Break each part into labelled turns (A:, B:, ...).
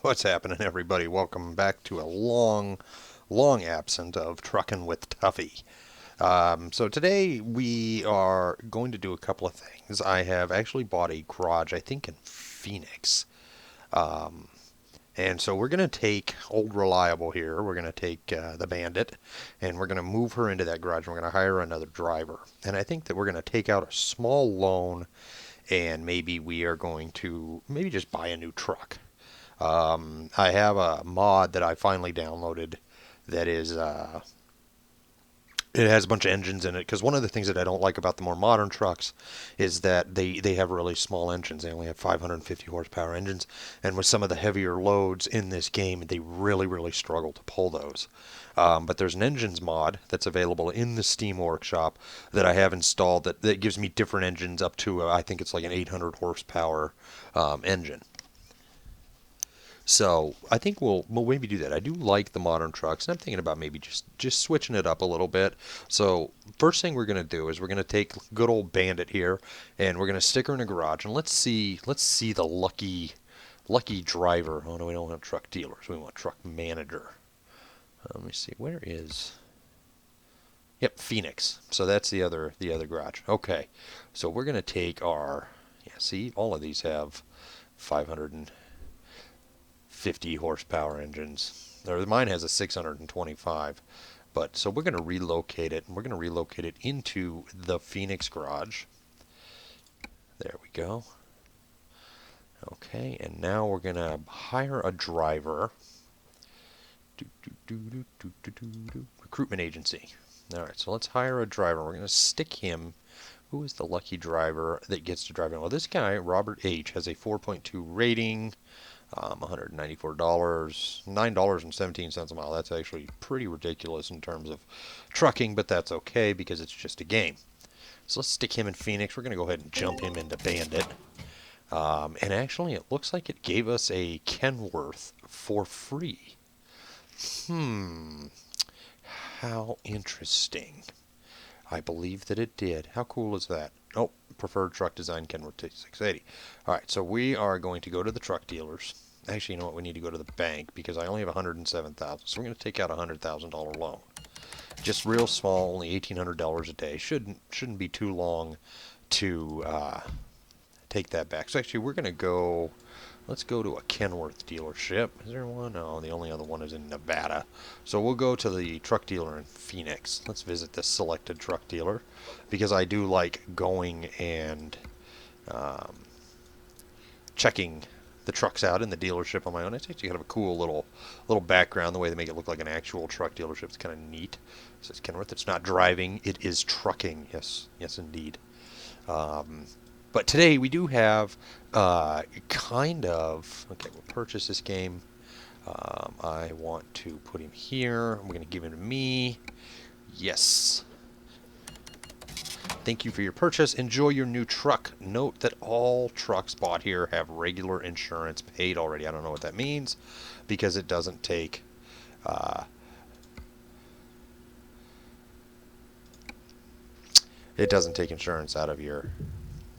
A: What's happening, everybody? Welcome back to a long absent of Truckin' with Tuffy. So today we are going to do a couple of things. I have actually bought a garage, I think in Phoenix. Um, and so we're going to take Old Reliable here. We're going to take the Bandit, and we're going to move her into that garage. And we're going to hire another driver. And I think that we're going to take out a small loan, and maybe we are going to maybe just buy a new truck. I have a mod that I finally downloaded that is it has a bunch of engines in it because one of the things that I don't like about the more modern trucks is that they have really small engines. They only have 550 horsepower engines, and with some of the heavier loads in this game, they really struggle to pull those. But there's an engines mod that's available in the Steam Workshop that I have installed that gives me different engines up to I think it's like an 800 horsepower engine. So I think we'll maybe do that. I do like the modern trucks, and I'm thinking about maybe just switching it up a little bit. So first thing we're gonna do is we're gonna take good old Bandit here, and we're gonna stick her in a garage, and let's see the lucky driver. Oh no, we don't want truck dealers. We want truck manager. Let me see. Where is? Yep, Phoenix. So that's the other garage. Okay, so we're gonna take our yeah. See, all of these have 550 horsepower engines. Or mine has a 625. But so we're going to relocate it, and we're going to relocate it into the Phoenix garage. There we go. Okay, and now we're going to hire a driver. Recruitment agency. All right, so let's hire a driver. We're going to stick him. Who is the lucky driver that gets to drive in? Well, this guy, Robert H., has a 4.2 rating. $194, $9.17 a mile. That's actually pretty ridiculous in terms of trucking, but that's okay because it's just a game. So let's stick him in Phoenix. We're going to go ahead and jump him into Bandit. And actually, it looks like it gave us a Kenworth for free. How interesting. I believe that it did. How cool is that? Oh, preferred truck design Kenworth T680. All right, so we are going to go to the truck dealers. Actually, you know what? We need to go to the bank because I only have 107,000. So we're going to take out a $100,000 loan. Just real small, only $1,800 a day. Shouldn't be too long to take that back. So actually, we're going to go. Let's go to a Kenworth dealership. Is there one? No, the only other one is in Nevada. So we'll go to the truck dealer in Phoenix. Let's visit this selected truck dealer because I do like going and checking the trucks out in the dealership on my own. It's actually kind of a cool little background, the way they make it look like an actual truck dealership. It's kind of neat. It says Kenworth. It's not driving, it is trucking. Yes indeed. But today we do have kind of okay. We'll purchase this game. I want to put him here. I'm going to give him to me. Yes. Thank you for your purchase. Enjoy your new truck. Note that all trucks bought here have regular insurance paid already. I don't know what that means because it doesn't take insurance out of your.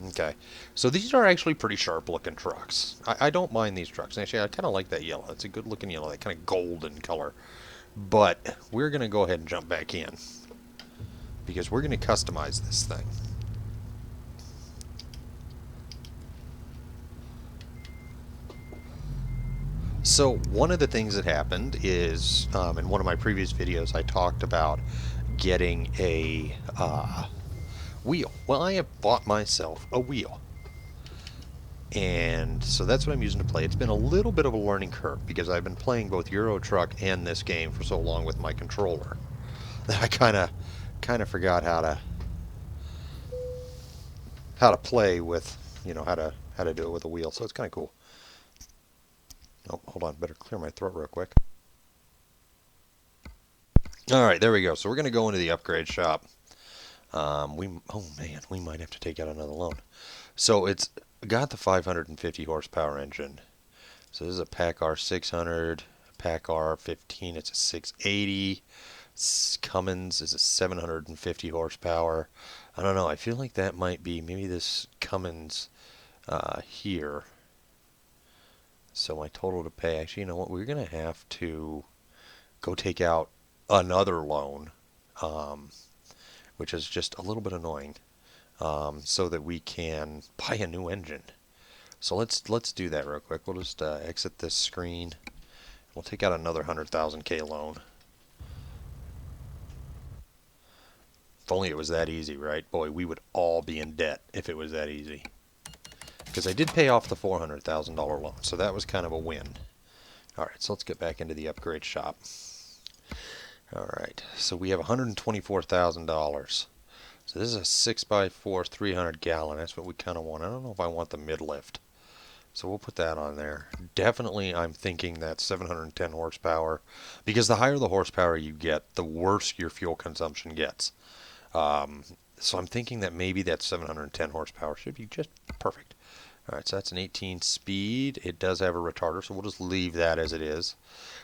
A: Okay, so these are actually pretty sharp looking trucks. I don't mind these trucks. Actually, I kind of like that yellow. It's a good looking yellow, that kind of golden color. But we're going to go ahead and jump back in because we're going to customize this thing. So one of the things that happened is in one of my previous videos I talked about getting a wheel. Well, I have bought myself a wheel. And so that's what I'm using to play. It's been a little bit of a learning curve because I've been playing both Euro Truck and this game for so long with my controller that I kind of forgot how to play with, how to do it with a wheel. So it's kind of cool. Oh, hold on, better clear my throat real quick. All right, there we go. So we're going to go into the upgrade shop. Oh man, we might have to take out another loan. So it's got the 550 horsepower engine. So this is a PACCAR 600, PACCAR 15. It's a 680. Cummins is a 750 horsepower. I don't know. I feel like that might be maybe this Cummins here. So my total to pay, actually, you know what? We're going to have to go take out another loan, um, which is just a little bit annoying, so that we can buy a new engine. So let's do that real quick. We'll just exit this screen. We'll take out another 100,000K loan. If only it was that easy, right? Boy, we would all be in debt if it was that easy. Because I did pay off the $400,000 loan, so that was kind of a win. All right, so let's get back into the upgrade shop. All right, so we have $124,000. So this is a 6x4 300 gallon. That's what we kind of want. I don't know if I want the mid lift. So we'll put that on there. Definitely I'm thinking that 710 horsepower, because the higher the horsepower you get, the worse your fuel consumption gets. So I'm thinking that maybe that 710 horsepower should be just perfect. All right, so that's an 18 speed. It does have a retarder, so we'll just leave that as it is.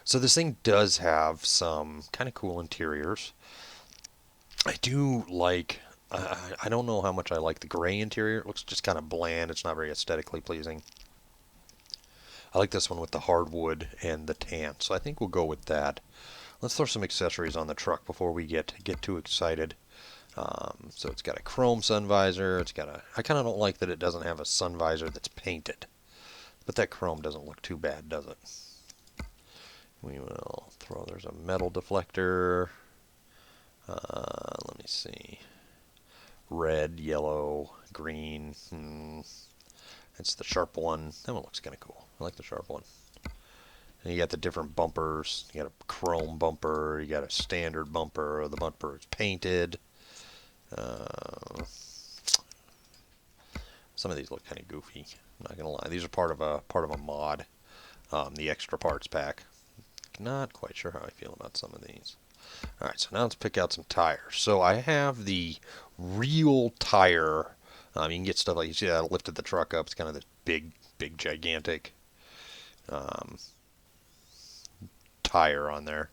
A: So this thing does have some kind of cool interiors. I do like, I don't know how much I like the gray interior. It looks just kind of bland. It's not very aesthetically pleasing. I like this one with the hardwood and the tan, so I think we'll go with that. Let's throw some accessories on the truck before we get too excited. So it's got a chrome sun visor. It's got a. I kind of don't like that it doesn't have a sun visor that's painted, but that chrome doesn't look too bad, does it? We will throw. There's a metal deflector. Let me see. Red, yellow, green. It's the sharp one. That one looks kind of cool. I like the sharp one. And you got the different bumpers. You got a chrome bumper. You got a standard bumper. The bumper is painted. Some of these look kind of goofy. I'm not gonna lie. These are part of a mod. The extra parts pack. Not quite sure how I feel about some of these. All right, so now let's pick out some tires. So I have the real tire. You can get stuff like, you see that I lifted the truck up. It's kind of this big, gigantic tire on there.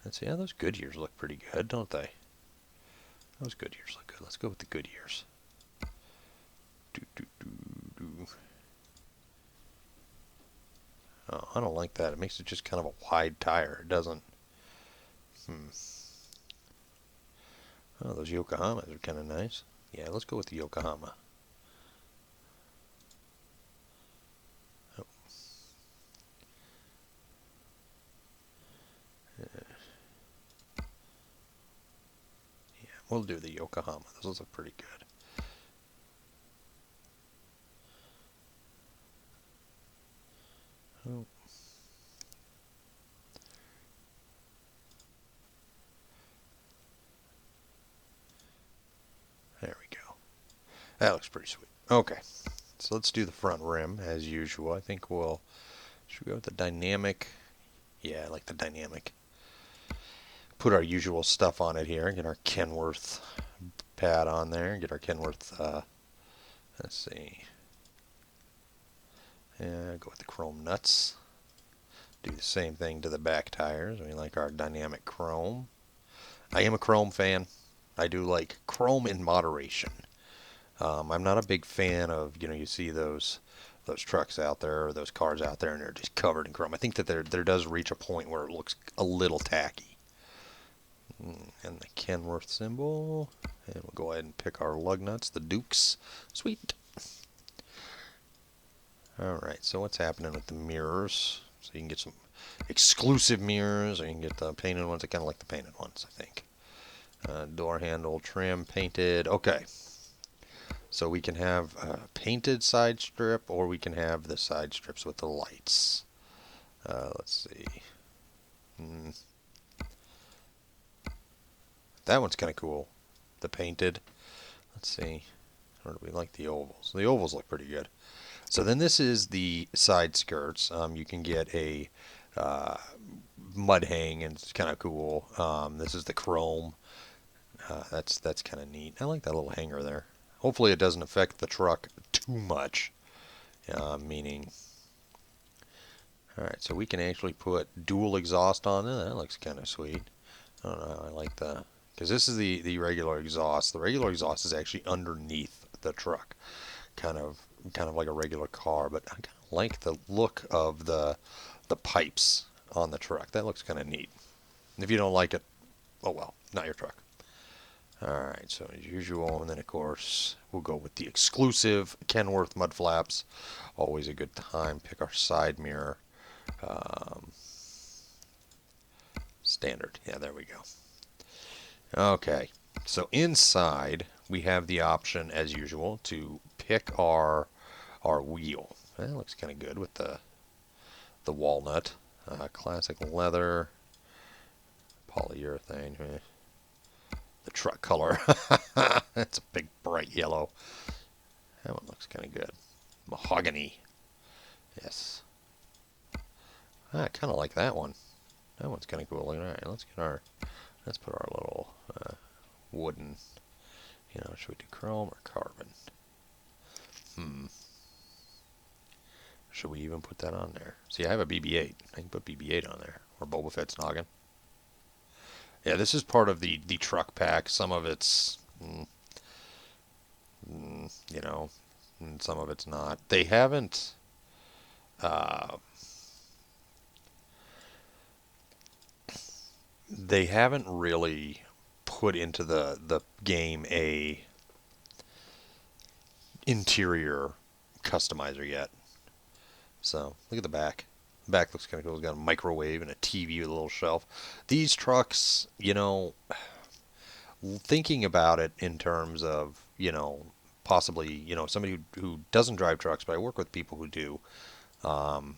A: Let's see. Yeah, those Goodyears look pretty good, don't they? Those Goodyears look good. Let's go with the Goodyears. Oh, I don't like that. It makes it just kind of a wide tire. It doesn't. Oh, those Yokohamas are kind of nice. Yeah, let's go with the Yokohama. Oh. Yeah, we'll do the Yokohama. Those look pretty good. Oh. There we go. That looks pretty sweet. Okay, so let's do the front rim as usual. I think should we go with the dynamic? Yeah, I like the dynamic. Put our usual stuff on it here. Get our Kenworth pad on there. Get our Kenworth, let's see. Yeah, go with the chrome nuts. Do the same thing to the back tires. We like our dynamic chrome. I am a chrome fan. I do like chrome in moderation. I'm not a big fan of, you see those trucks out there or those cars out there and they're just covered in chrome. I think that there does reach a point where it looks a little tacky. And the Kenworth symbol. And we'll go ahead and pick our lug nuts, the Dukes. Sweet. Alright, so what's happening with the mirrors? So you can get some exclusive mirrors, or you can get the painted ones. I kind of like the painted ones, I think. Door handle trim painted. Okay. So we can have a painted side strip, or we can have the side strips with the lights. Let's see. That one's kind of cool. The painted. Let's see. Or do we like the ovals? The ovals look pretty good. So then this is the side skirts. You can get a mud hang, and it's kind of cool. This is the chrome. That's kind of neat. I like that little hanger there. Hopefully it doesn't affect the truck too much. Meaning, all right, so we can actually put dual exhaust on it. That looks kind of sweet. I don't know. I like that because this is the regular exhaust. The regular exhaust is actually underneath the truck, kind of kind of like a regular car, but I kind of like the look of the pipes on the truck. That looks kind of neat. If you don't like it, oh well, not your truck. Alright, so as usual, and then of course, we'll go with the exclusive Kenworth mud flaps. Always a good time. Pick our side mirror. Um, Standard. Yeah, there we go. Okay, so inside, we have the option, as usual, to pick our wheel. That looks kind of good with the walnut. Classic leather, polyurethane. The truck color. That's a big bright yellow. That one looks kind of good. Mahogany. Yes. I kind of like that one. That one's kind of cool. All right, let's put our little wooden. Should we do chrome or carbon? Should we even put that on there? See, I have a BB-8. I can put BB-8 on there. Or Boba Fett's noggin. Yeah, this is part of the truck pack. Some of it's, and some of it's not. They haven't really put into the game a interior customizer yet. So look at the back. The back looks kind of cool. It's got a microwave and a TV with a little shelf. These trucks, thinking about it in terms of, possibly, somebody who doesn't drive trucks, but I work with people who do. Um,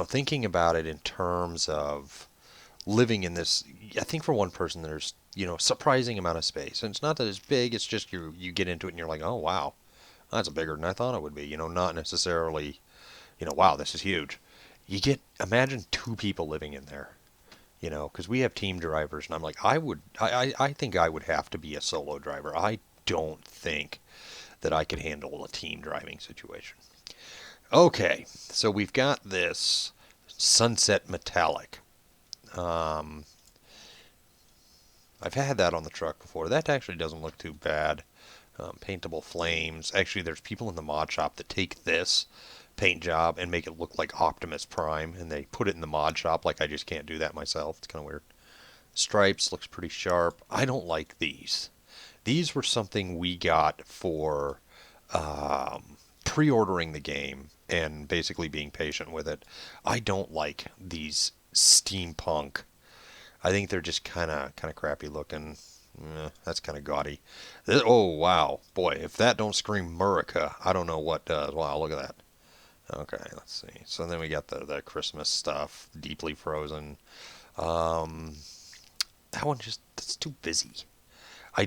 A: Thinking about it in terms of living in this, I think for one person there's, surprising amount of space. And it's not that it's big, it's just you get into it and you're like, oh wow, that's bigger than I thought it would be. Not necessarily, wow, this is huge. Imagine two people living in there, because we have team drivers, and I'm like, I think I would have to be a solo driver. I don't think that I could handle a team driving situation. Okay, so we've got this sunset metallic. Um, I've had that on the truck before. That actually doesn't look too bad. Paintable flames. Actually, there's people in the mod shop that take this paint job and make it look like Optimus Prime, and they put it in the mod shop. Like, I just can't do that myself. It's kind of weird. Stripes looks pretty sharp. I don't like these. These were something we got for pre-ordering the game and basically being patient with it. I don't like these steampunk. I think they're just kind of crappy looking. That's kind of gaudy. Oh wow, boy! If that don't scream Murica, I don't know what does. Wow, look at that. Okay, let's see. So then we got the Christmas stuff, deeply frozen. Um, that one that's too busy.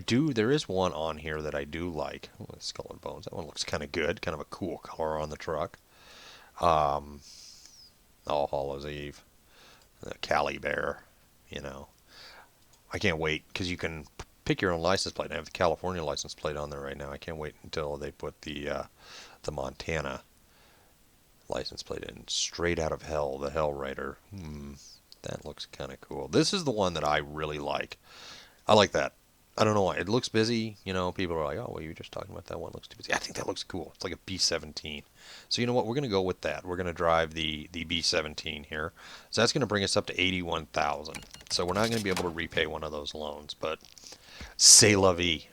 A: There is one on here that I do like. Oh, Skull and Bones. That one looks kind of good. Kind of a cool color on the truck. Um, All Hallows Eve. The Cali Bear, I can't wait because you can pick your own license plate. I have the California license plate on there right now. I can't wait until they put the Montana license plate in. Straight Out of Hell, the Hell Rider. That looks kind of cool. This is the one that I really like. I like that. I don't know why. It looks busy. People are like, oh, well, you were just talking about that one. Looks too busy. I think that looks cool. It's like a B-17. So you know what? We're going to go with that. We're going to drive the B-17 here. So that's going to bring us up to 81,000. So we're not going to be able to repay one of those loans, but c'est la vie.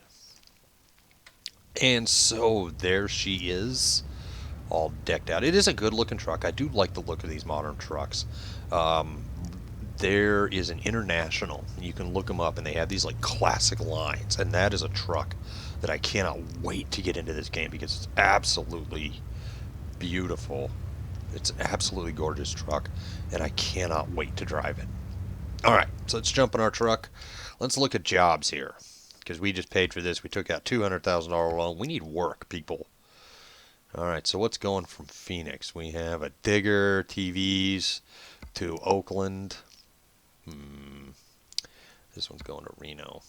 A: And so there she is, all decked out. It is a good-looking truck. I do like the look of these modern trucks. There is an International. You can look them up, and they have these like classic lines, and that is a truck that I cannot wait to get into this game because it's absolutely beautiful. It's an absolutely gorgeous truck, and I cannot wait to drive it. All right, so let's jump in our truck. Let's look at jobs here because we just paid for this. We took out $200,000 loan. We need work, people. All right, so what's going from Phoenix? We have a digger, TVs to Oakland. This one's going to Reno.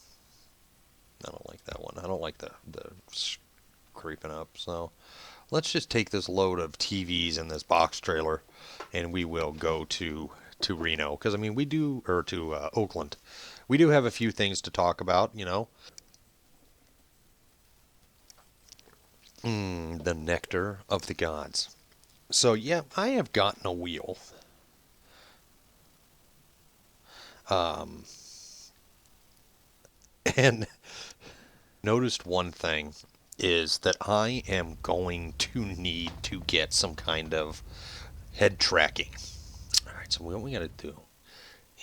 A: I don't like that one. I don't like the creeping up. So let's just take this load of TVs in this box trailer, and we will go to Reno because we do, or to Oakland. We do have a few things to talk about. The nectar of the gods. So yeah, I have gotten a wheel. Um, and noticed one thing is that I am going to need to get some kind of head tracking. All right, so what we got to do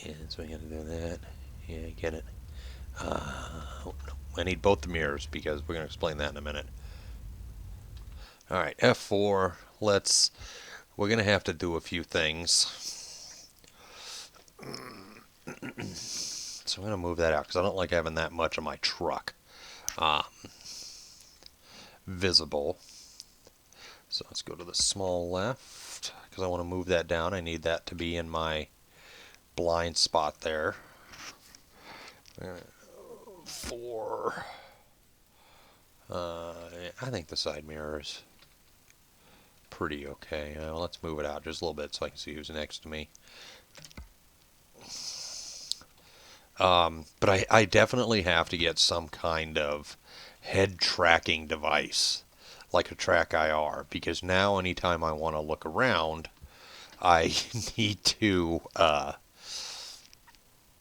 A: is we got to do that. Yeah, get it. Oh, no. I need both the mirrors because we're going to explain that in a minute. All right, F4. We're going to have to do a few things. So I'm going to move that out because I don't like having that much of my truck visible. So let's go to the small left because I want to move that down. I need that to be in my blind spot there. 4. I think the side mirror is pretty okay. Let's move it out just a little bit so I can see who's next to me. But I definitely have to get some kind of head tracking device, like a track IR, because now anytime I want to look around, I need to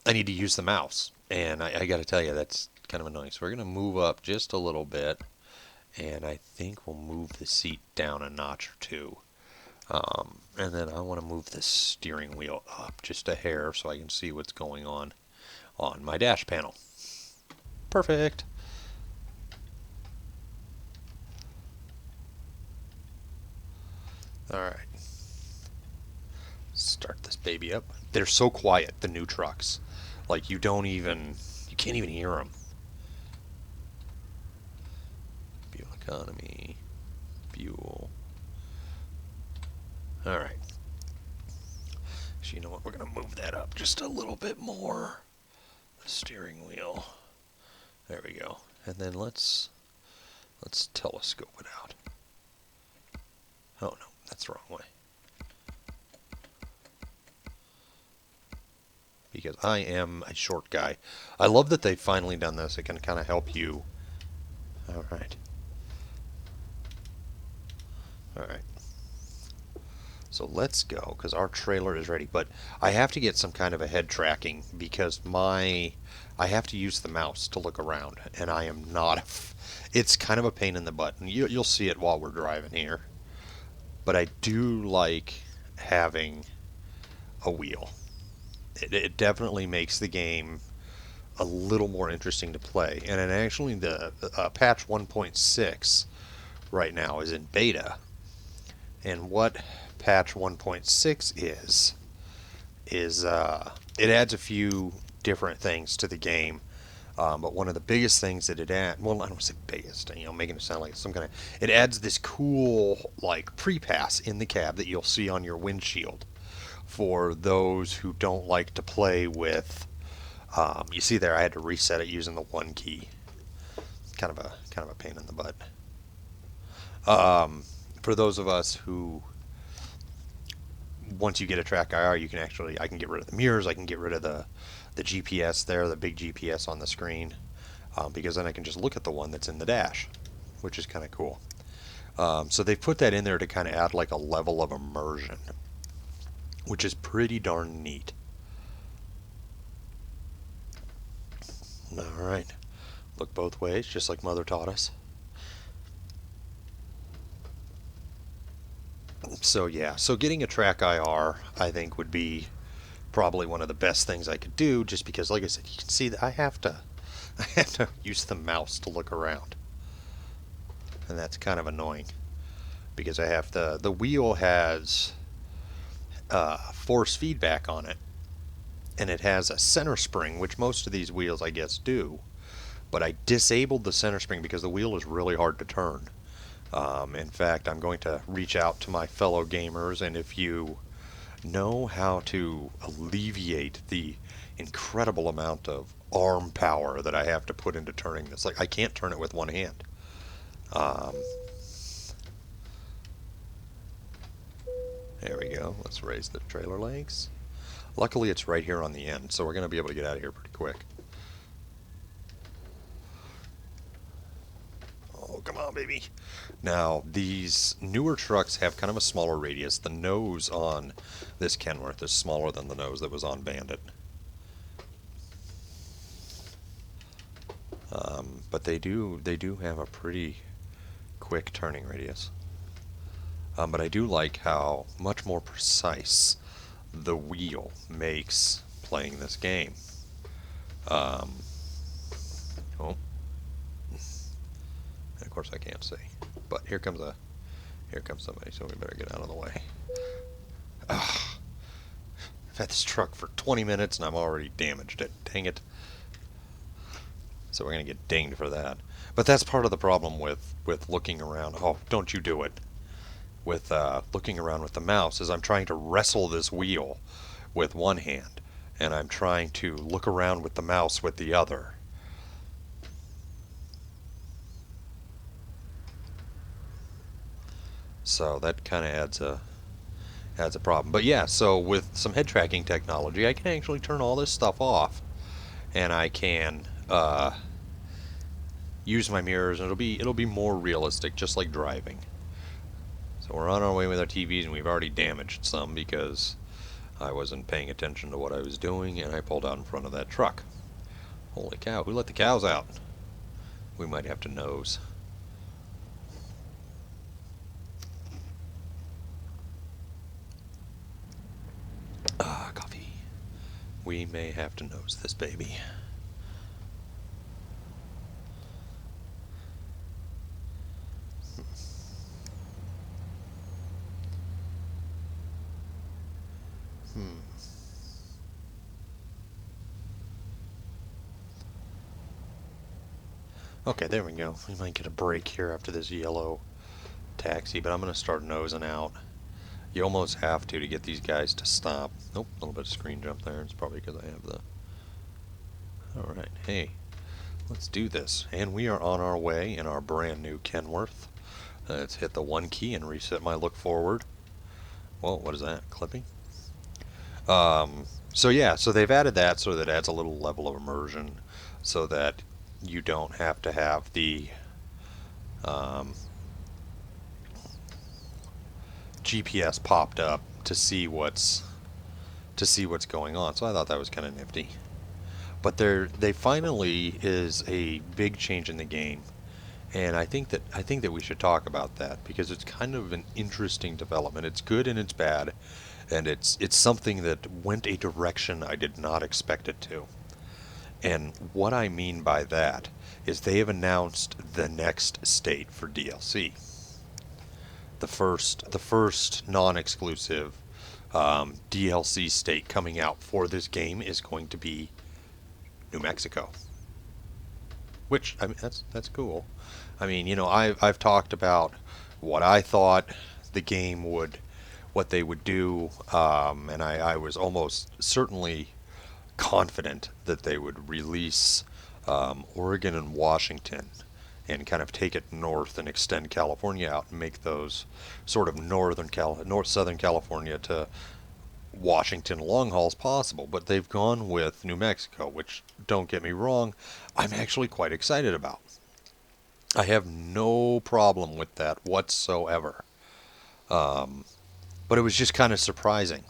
A: use the mouse, and I got to tell you that's kind of annoying. So we're gonna move up just a little bit, and I think we'll move the seat down a notch or two. And then I want to move the steering wheel up just a hair so I can see what's going on my dash panel. Perfect. All right. Start this baby up. They're so quiet, the new trucks. Like you can't even hear them. Fuel economy, fuel. All right. So you know what? We're gonna move that up just a little bit more. The steering wheel. There we go. And then let's telescope it out. Oh no, that's the wrong way. Because I am a short guy. I love that they've finally done this. It can kind of help you. All right. All right. So let's go, because our trailer is ready. But I have to get some kind of a head tracking, because I have to use the mouse to look around, and I am not. It's kind of a pain in the butt, and you'll see it while we're driving here. But I do like having a wheel. It definitely makes the game a little more interesting to play. And then actually, the patch 1.6 right now is in beta. And what patch 1.6 is it adds a few different things to the game. But one of the biggest things that it adds, well, I don't say biggest, making it sound like some kind of, it adds this cool, like, pre-pass in the cab that you'll see on your windshield for those who don't like to play with, you see there, I had to reset it using the 1 key. Kind of a pain in the butt. For those of us who, once you get a track IR, I can get rid of the mirrors, I can get rid of the GPS there, the big GPS on the screen, because then I can just look at the one that's in the dash, which is kind of cool. So they put that in there to kind of add like a level of immersion, which is pretty darn neat. All right, look both ways, just like Mother taught us. So yeah, so getting a track IR, I think, would be probably one of the best things I could do, just because, like I said, you can see that I have to use the mouse to look around, and that's kind of annoying because the wheel has force feedback on it, and it has a center spring, which most of these wheels, I guess, do. But I disabled the center spring because the wheel is really hard to turn. In fact, I'm going to reach out to my fellow gamers, and if you know how to alleviate the incredible amount of arm power that I have to put into turning this, like I can't turn it with one hand. There we go. Let's raise the trailer legs. Luckily, it's right here on the end, so we're going to be able to get out of here pretty quick. Oh, come on, baby. Now, these newer trucks have kind of a smaller radius. The nose on this Kenworth is smaller than the nose that was on Bandit. But they do have a pretty quick turning radius. But I do like how much more precise the wheel makes playing this game. Um, oh, of course I can't see. But here comes somebody, so we better get out of the way. Ugh. I've had this truck for 20 minutes and I've already damaged it. Dang it. So we're going to get dinged for that. But that's part of the problem with looking around. Oh, don't you do it. With looking around with the mouse is I'm trying to wrestle this wheel with one hand. And I'm trying to look around with the mouse with the other. So that kind of adds a problem. But yeah, so with some head tracking technology, I can actually turn all this stuff off, and I can use my mirrors, and it'll be more realistic, just like driving. So we're on our way with our TVs, and we've already damaged some because I wasn't paying attention to what I was doing, and I pulled out in front of that truck. Holy cow! Who let the cows out? We might have to nose. Coffee. We may have to nose this baby. Okay, there we go. We might get a break here after this yellow taxi, but I'm going to start nosing out. You almost have to get these guys to stop. Nope, a little bit of screen jump there. It's probably because I have the... Alright, hey, let's do this. And we are on our way in our brand new Kenworth. Let's hit the 1 key and reset my look forward. Whoa, what is that? Clipping? So yeah, so they've added that so that adds a little level of immersion so that you don't have to have the GPS popped up to see what's going on. So I thought that was kind of nifty. But they finally is a big change in the game, and I think that we should talk about that because it's kind of an interesting development. It's good and it's bad, and it's something that went a direction I did not expect it to. And what I mean by that is they have announced the next state for DLC. The first non-exclusive DLC state coming out for this game is going to be New Mexico. Which, I mean, that's cool. I mean, I've talked about what I thought the game what they would do, and I was almost certainly confident that they would release Oregon and Washington and kind of take it north and extend California out and make those sort of Southern California to Washington long hauls possible. But they've gone with New Mexico, which, don't get me wrong, I'm actually quite excited about. I have no problem with that whatsoever. But it was just kind of surprising.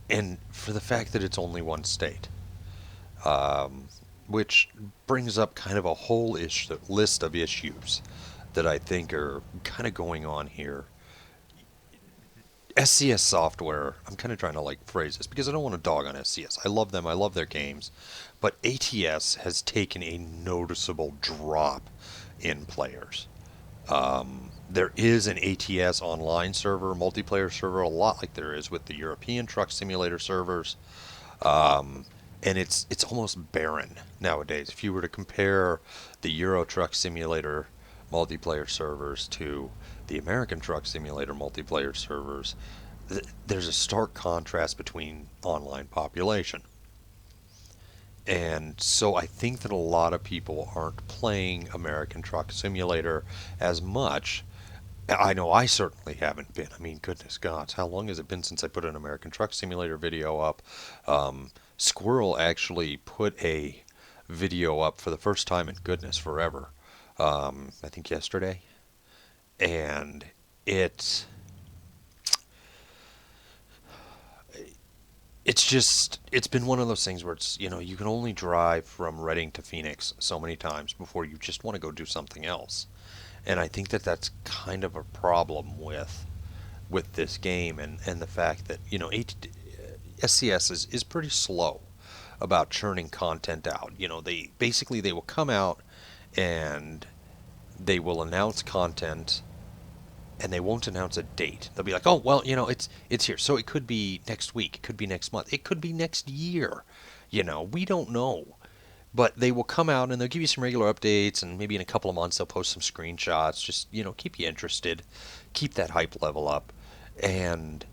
A: And for the fact that it's only one state. Which brings up kind of a whole list of issues that I think are kind of going on here. SCS Software, I'm kind of trying to phrase this because I don't want to dog on SCS. I love them, I love their games, but ATS has taken a noticeable drop in players. There is an ATS online server, multiplayer server, a lot like there is with the European Truck Simulator servers. And it's almost barren nowadays. If you were to compare the Euro Truck Simulator multiplayer servers to the American Truck Simulator multiplayer servers, there's a stark contrast between online population. And so I think that a lot of people aren't playing American Truck Simulator as much. I know I certainly haven't been. I mean, goodness gods, how long has it been since I put an American Truck Simulator video up? Squirrel actually put a video up for the first time in goodness forever. I think yesterday. and it's it's been one of those things where it's, you can only drive from Reading to Phoenix so many times before you just want to go do something else. And I think that that's kind of a problem with this game, and the fact that, SCS is pretty slow about churning content out. They will come out and they will announce content, and they won't announce a date. They'll be like, "Oh, well, it's here." So it could be next week, it could be next month, it could be next year. We don't know. But they will come out and they'll give you some regular updates, and maybe in a couple of months they'll post some screenshots, just, keep you interested, keep that hype level up. And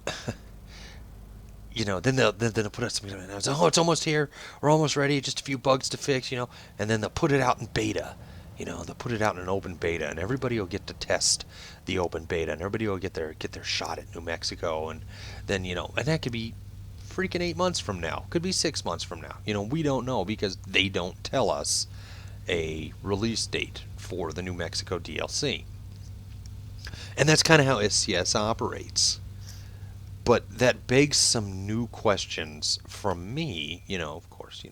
A: then they'll put out something and say, "Oh, it's almost here. We're almost ready. Just a few bugs to fix." And then they'll put it out in beta. They'll put it out in an open beta, and everybody will get to test the open beta, and everybody will get their shot at New Mexico, and then and that could be freaking 8 months from now, could be 6 months from now. We don't know because they don't tell us a release date for the New Mexico DLC, and that's kind of how SCS operates. But that begs some new questions from me. Of course,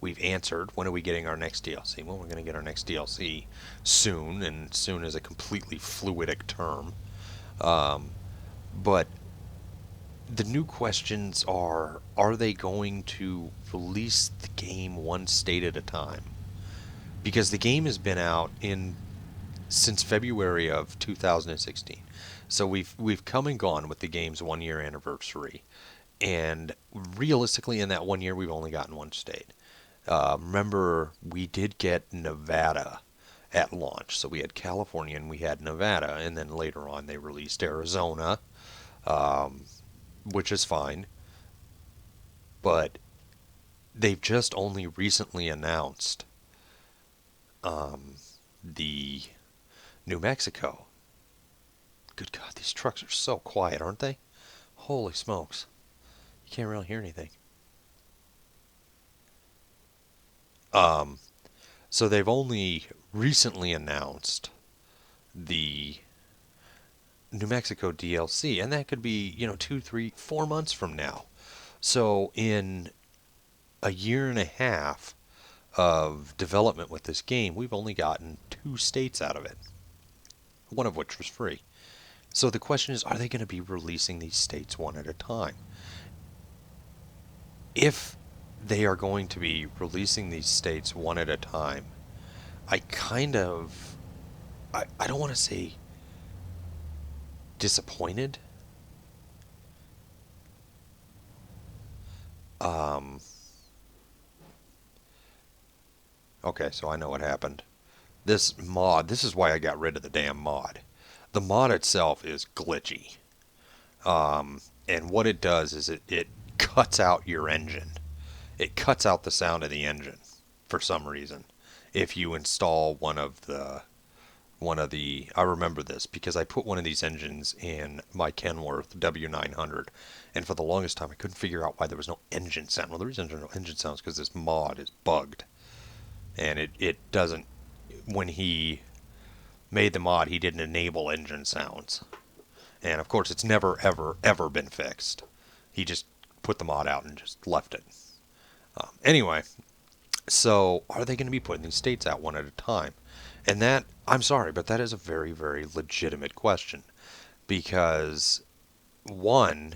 A: we've answered, when are we getting our next DLC? Well, we're going to get our next DLC soon, and soon is a completely fluidic term. But the new questions are they going to release the game one state at a time? Because the game has been out since February of 2016. So we've come and gone with the game's 1 year anniversary, and realistically, in that 1 year, we've only gotten one state. Remember, we did get Nevada at launch, so we had California and we had Nevada, and then later on they released Arizona, which is fine, but they've just only recently announced the New Mexico. Good God, these trucks are so quiet, aren't they? Holy smokes. You can't really hear anything. So they've only recently announced the New Mexico DLC, and that could be, 2, 3, 4 months from now. So in a year and a half of development with this game, we've only gotten 2 states out of it, one of which was free. So the question is, are they going to be releasing these states one at a time? If they are going to be releasing these states one at a time, I don't want to say disappointed. Okay, so I know what happened. This is why I got rid of the damn mod. The mod itself is glitchy. And what it does is it cuts out your engine. It cuts out the sound of the engine for some reason. If you install one of the, I remember this because I put one of these engines in my Kenworth W900, and for the longest time I couldn't figure out why there was no engine sound. Well, the reason there's no engine sound is because this mod is bugged, and it doesn't. When he made the mod, he didn't enable engine sounds, and of course it's never ever been fixed. He just put the mod out and just left it. Anyway, so are they going to be putting these states out one at a time? And that, I'm sorry, but that is a very, very legitimate question. Because, one,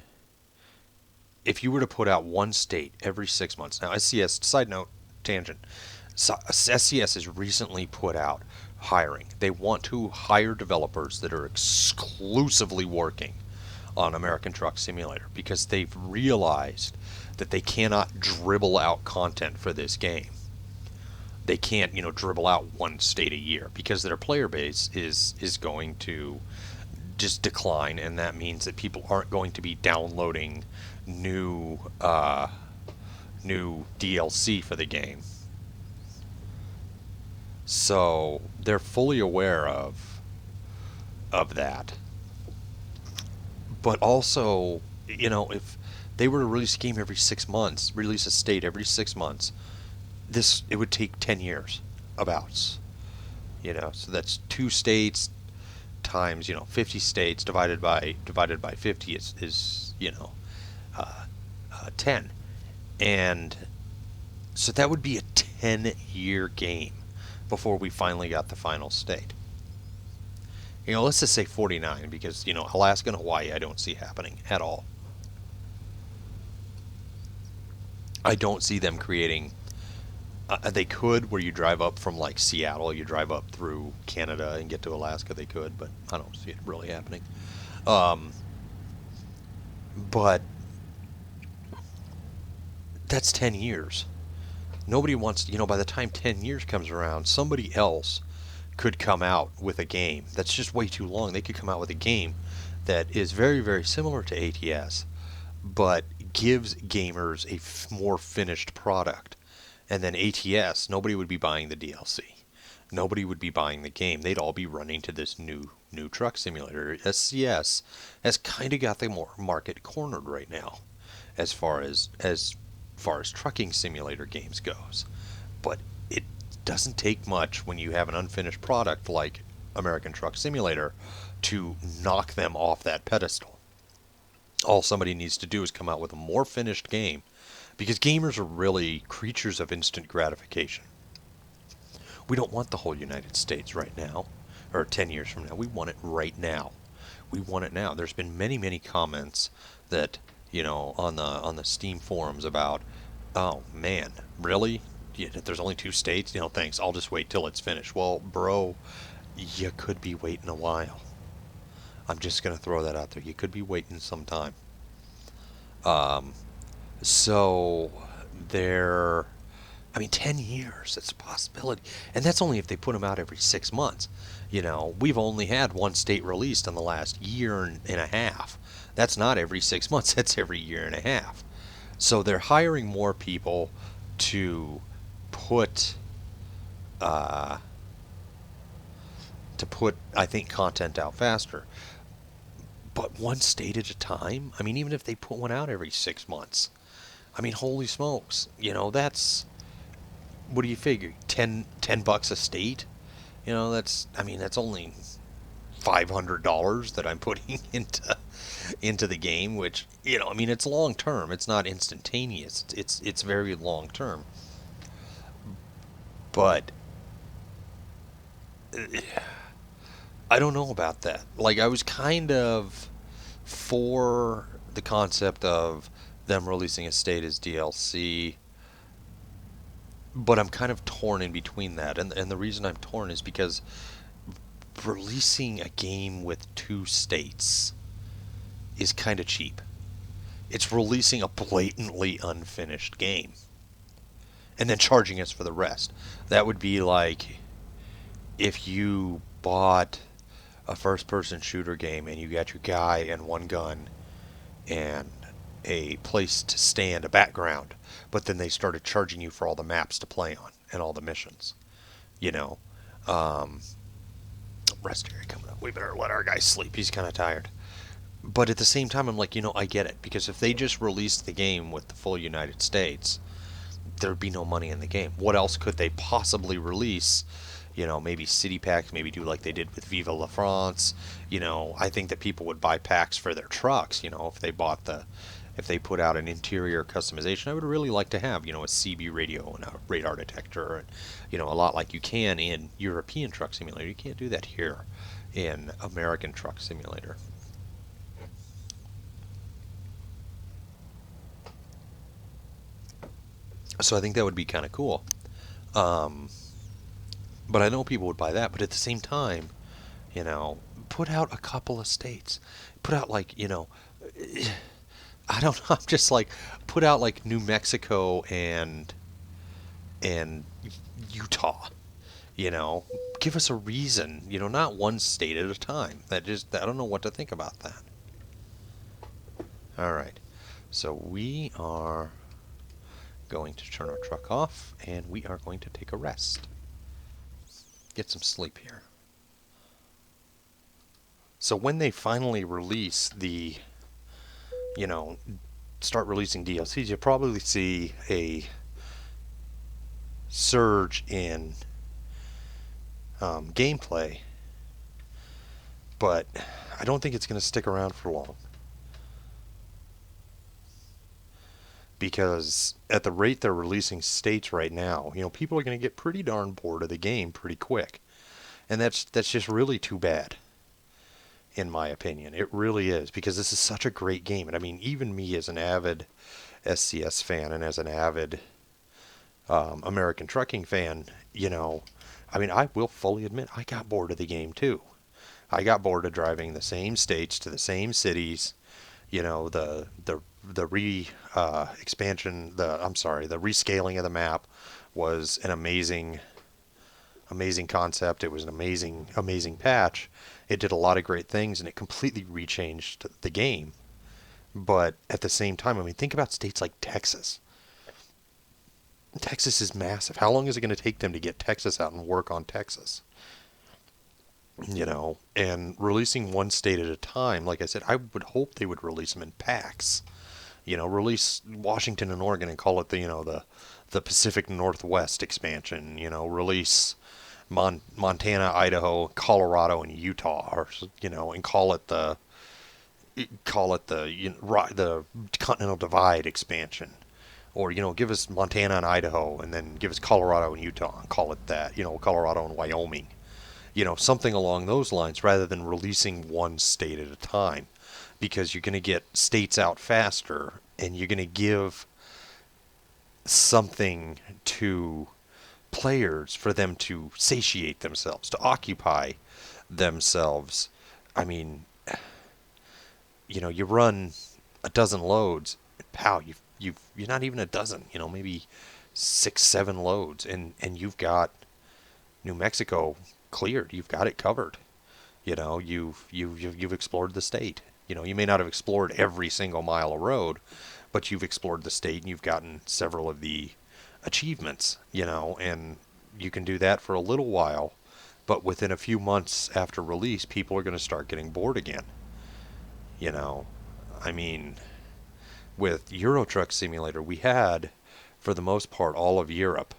A: if you were to put out one state every 6 months, now SCS, side note, tangent, SCS has recently put out hiring. They want to hire developers that are exclusively working on American Truck Simulator because they've realized that they cannot dribble out content for this game. They can't, dribble out one state a year because their player base is going to just decline, and that means that people aren't going to be downloading new DLC for the game. So they're fully aware of that. But also, if they were to release a game every 6 months, release a state every 6 months, it would take 10 years, about. So that's 2 states times 50 states divided by 50 is 10, and so that would be a 10-year game before we finally got the final state. Let's just say 49 because Alaska and Hawaii I don't see happening at all. I don't see them creating. They could, where you drive up from like Seattle, you drive up through Canada and get to Alaska. They could, but I don't see it really happening. Um, but that's 10 years. Nobody wants, by the time 10 years comes around, somebody else could come out with a game that's just way too long. They could come out with a game that is very, very similar to ATS, but gives gamers a more finished product. And then ATS, nobody would be buying the DLC. Nobody would be buying the game. They'd all be running to this new truck simulator. SCS has kind of got the more market cornered right now, as far as trucking simulator games goes. But it doesn't take much when you have an unfinished product like American Truck Simulator to knock them off that pedestal. All somebody needs to do is come out with a more finished game because gamers are really creatures of instant gratification. We don't want the whole United States right now, or 10 years from now. We want it right now. We want it now. There's been many, many comments that, on the Steam forums about, oh man, really? Yeah, there's only 2 states? Thanks. I'll just wait till it's finished. Well, bro, you could be waiting a while. I'm just going to throw that out there. You could be waiting some time. Um, so there, I mean, 10 years, it's a possibility. And that's only if they put them out every 6 months. We've only had one state released in the last year and a half. That's not every 6 months, that's every year and a half. So they're hiring more people to put, uh, I think, content out faster. But one state at a time? I mean, even if they put one out every 6 months, I mean, holy smokes. That's, what do you figure? 10 bucks a state? That's only $500 that I'm putting into the game, which, it's long term. It's not instantaneous. It's very long term. But I don't know about that. Like, I was kind of for the concept of them releasing a state as DLC, but I'm kind of torn in between that. And the reason I'm torn is because releasing a game with 2 states is kind of cheap. It's releasing a blatantly unfinished game and then charging us for the rest. That would be like if you bought a first person shooter game and you got your guy and one gun and a place to stand, a background, but then they started charging you for all the maps to play on and all the missions. You know, um, Rest area coming up. We better let our guy sleep. He's kind of tired. But at the same time, I'm like, I get it because if they just released the game with the full United States, there'd be no money in the game. What else could they possibly release? Maybe city packs, maybe do like they did with Viva La France. I think that people would buy packs for their trucks, if they put out an interior customization. I would really like to have, a CB radio and a radar detector, and, a lot like you can in European Truck Simulator. You can't do that here in American Truck Simulator. So I think that would be kind of cool. Um, but I know people would buy that. But at the same time, you know, put out a couple of states. Put out like, I don't know. I'm just like, put out like New Mexico and Utah. Give us a reason. Not one state at a time. I don't know what to think about that. All right. So we are going to turn our truck off and we are going to take a rest. Get some sleep here. So when they finally release you know, start releasing DLCs, you'll probably see a surge in gameplay, but I don't think it's going to stick around for long. Because at the rate they're releasing states right now, people are going to get pretty darn bored of the game pretty quick. And that's just really too bad, in my opinion. It really is, because this is such a great game. And I mean, even me as an avid SCS fan and as an avid American trucking fan, I mean, I will fully admit I got bored of the game too. I got bored of driving the same states to the same cities. The expansion, the rescaling of the map was an amazing concept. It was an amazing patch. It did a lot of great things, and it completely rechanged the game. But at the same time, I mean, think about states like Texas. Texas is massive. How long is it going to take them to get Texas out and work on Texas? And releasing one state at a time, like I said, I would hope they would release them in packs. Release Washington and Oregon and call it the Pacific Northwest expansion. Release Montana, Idaho, Colorado, and Utah, or and call it the Continental Divide expansion. Or give us Montana and Idaho, and then give us Colorado and Utah, and call it that. Colorado and Wyoming. Something along those lines, rather than releasing one state at a time, because you're going to get states out faster, and you're going to give something to players for them to satiate themselves, to occupy themselves. I mean, you run a dozen loads, pow, you're not even a dozen, maybe 6, 7 loads, and you've got New Mexico cleared. You've got it covered. You've explored the state. You may not have explored every single mile of road, but you've explored the state, and you've gotten several of the achievements. And you can do that for a little while, but within a few months after release, people are going to start getting bored again. I mean, with Euro Truck Simulator, we had, for the most part, all of Europe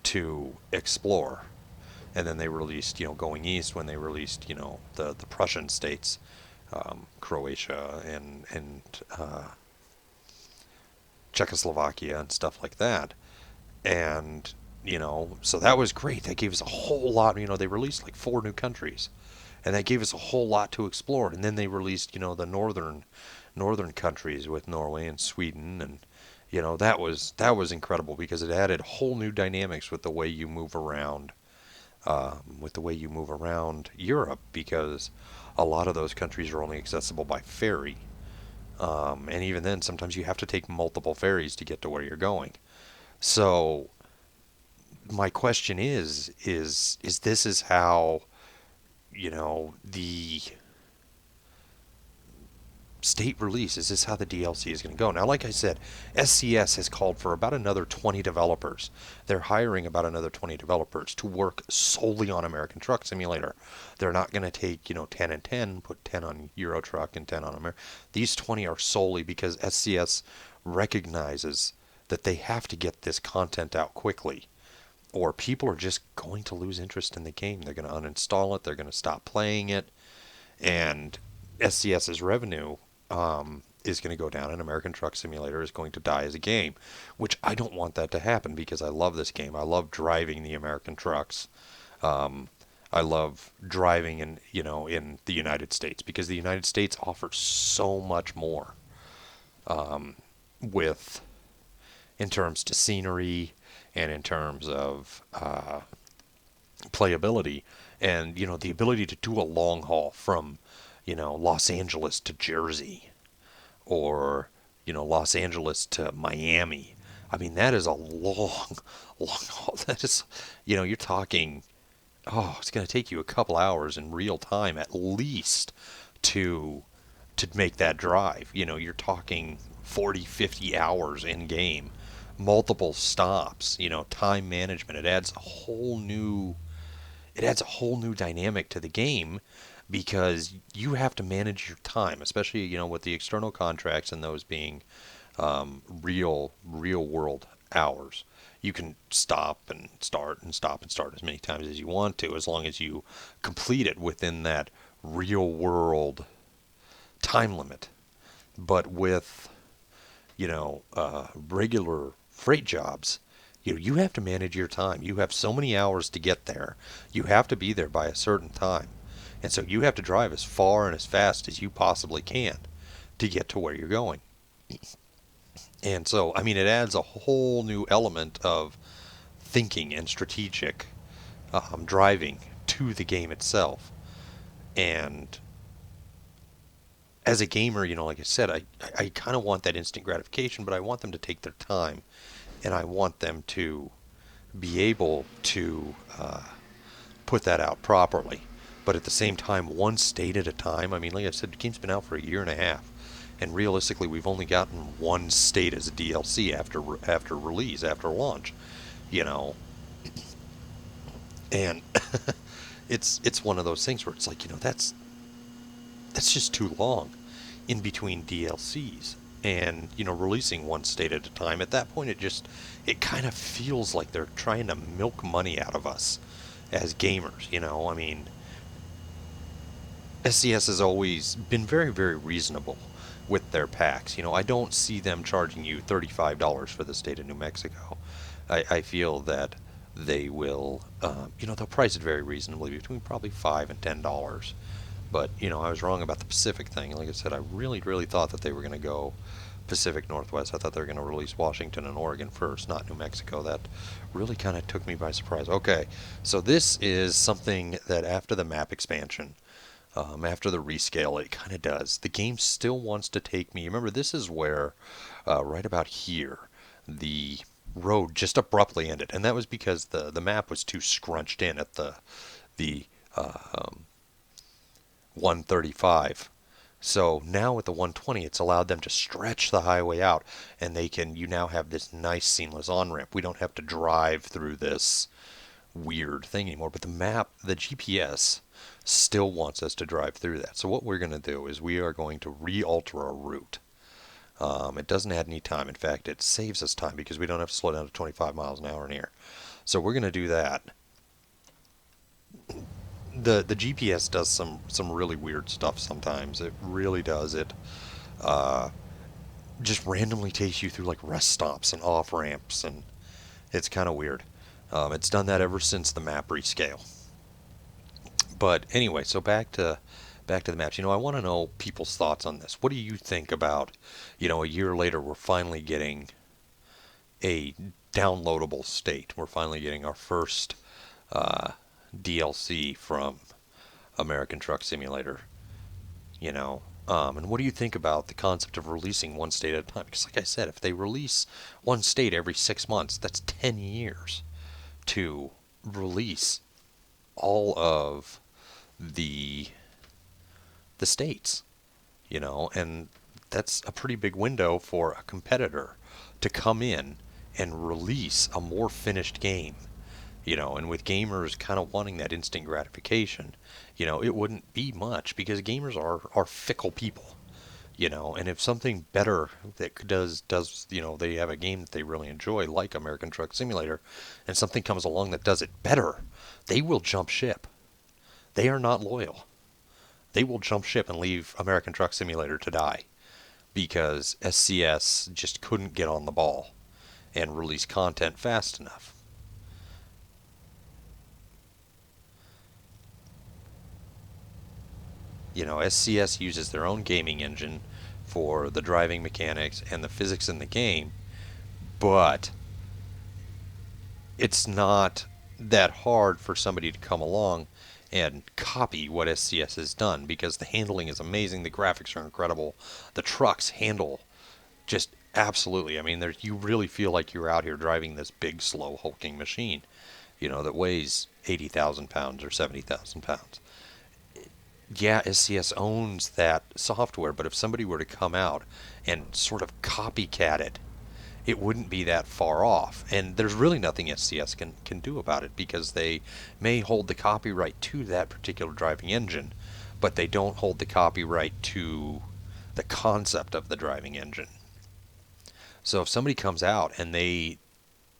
A: to explore. And then they released, going east, when they released, the Prussian states, Croatia and Czechoslovakia and stuff like that. And, so that was great. That gave us a whole lot. They released like 4 new countries. And that gave us a whole lot to explore. And then they released, the northern countries with Norway and Sweden. And, that was incredible, because it added whole new dynamics with the way you move around. Europe, because a lot of those countries are only accessible by ferry. And even then, sometimes you have to take multiple ferries to get to where you're going. So my question is this is how, the state release, is this how the DLC is going to go? Now, like I said, SCS has called for about another 20 developers. They're hiring about another 20 developers to work solely on American Truck Simulator. They're not going to take, 10 and 10, put 10 on Euro Truck and 10 on American. These 20 are solely because SCS recognizes that they have to get this content out quickly, or people are just going to lose interest in the game. They're going to uninstall it. They're going to stop playing it. And SCS's revenue is going to go down, and American Truck Simulator is going to die as a game, which I don't want that to happen, because I love this game. I love driving the American trucks. I love driving in the United States, because the United States offers so much more with in terms to scenery and in terms of playability, and the ability to do a long haul from Los Angeles to Jersey, or Los Angeles to Miami. I mean, that is a long haul. That is, you're talking, it's going to take you a couple hours in real time at least to make that drive. You're talking 40, 50 hours in game, multiple stops, time management. It adds a whole new dynamic to the game, because you have to manage your time, especially with the external contracts and those being real world hours. You can stop and start and stop and start as many times as you want to, as long as you complete it within that real world time limit. But with, regular freight jobs, you have to manage your time. You have so many hours to get there. You have to be there by a certain time. And so you have to drive as far and as fast as you possibly can to get to where you're going. And so, I mean, it adds a whole new element of thinking and strategic driving to the game itself. And as a gamer, like I said, I kind of want that instant gratification, but I want them to take their time, and I want them to be able to put that out properly. But at the same time, one state at a time. I mean, like I said, the game's been out for a year and a half, and realistically, we've only gotten one state as a DLC after release, after launch, you know. And it's one of those things where it's like, that's just too long in between DLCs and releasing one state at a time. At that point, it kind of feels like they're trying to milk money out of us as gamers. I mean, SCS has always been very, very reasonable with their packs. I don't see them charging you $35 for the state of New Mexico. I feel that they will, they'll price it very reasonably, between probably $5 and $10. But, I was wrong about the Pacific thing. Like I said, I really, really thought that they were going to go Pacific Northwest. I thought they were going to release Washington and Oregon first, not New Mexico. That really kind of took me by surprise. Okay, so this is something that after the map expansion, after the rescale, it kind of does. The game still wants to take me. Remember, this is where, right about here, the road just abruptly ended. And that was because the map was too scrunched in at the 135. So now with the 120, it's allowed them to stretch the highway out, and you now have this nice seamless on-ramp. We don't have to drive through this weird thing anymore. But the GPS still wants us to drive through that. So what we're going to do is we are going to re-alter our route. It doesn't add any time. In fact, it saves us time because we don't have to slow down to 25 miles an hour in here. So we're going to do that. The GPS does some really weird stuff sometimes. It really does. It just randomly takes you through like rest stops and off ramps, and it's kind of weird. It's done that ever since the map rescale. But anyway, so back to the maps. I want to know people's thoughts on this. What do you think about, a year later we're finally getting a downloadable state. We're finally getting our first DLC from American Truck Simulator. And what do you think about the concept of releasing one state at a time? Because like I said, if they release one state every 6 months, that's 10 years to release all of the states, and that's a pretty big window for a competitor to come in and release a more finished game, and with gamers kind of wanting that instant gratification, it wouldn't be much because gamers are fickle people, and if something better that does, they have a game that they really enjoy, like American Truck Simulator, and something comes along that does it better, they will jump ship. They are not loyal. They will jump ship and leave American Truck Simulator to die because SCS just couldn't get on the ball and release content fast enough. SCS uses their own gaming engine for the driving mechanics and the physics in the game, but it's not that hard for somebody to come along and copy what SCS has done because the handling is amazing, the graphics are incredible, the trucks handle just absolutely. I mean, you really feel like you're out here driving this big, slow, hulking machine, that weighs 80,000 pounds or 70,000 pounds. Yeah, SCS owns that software, but if somebody were to come out and sort of copycat it, it wouldn't be that far off. And there's really nothing SCS can do about it because they may hold the copyright to that particular driving engine, but they don't hold the copyright to the concept of the driving engine. So if somebody comes out and they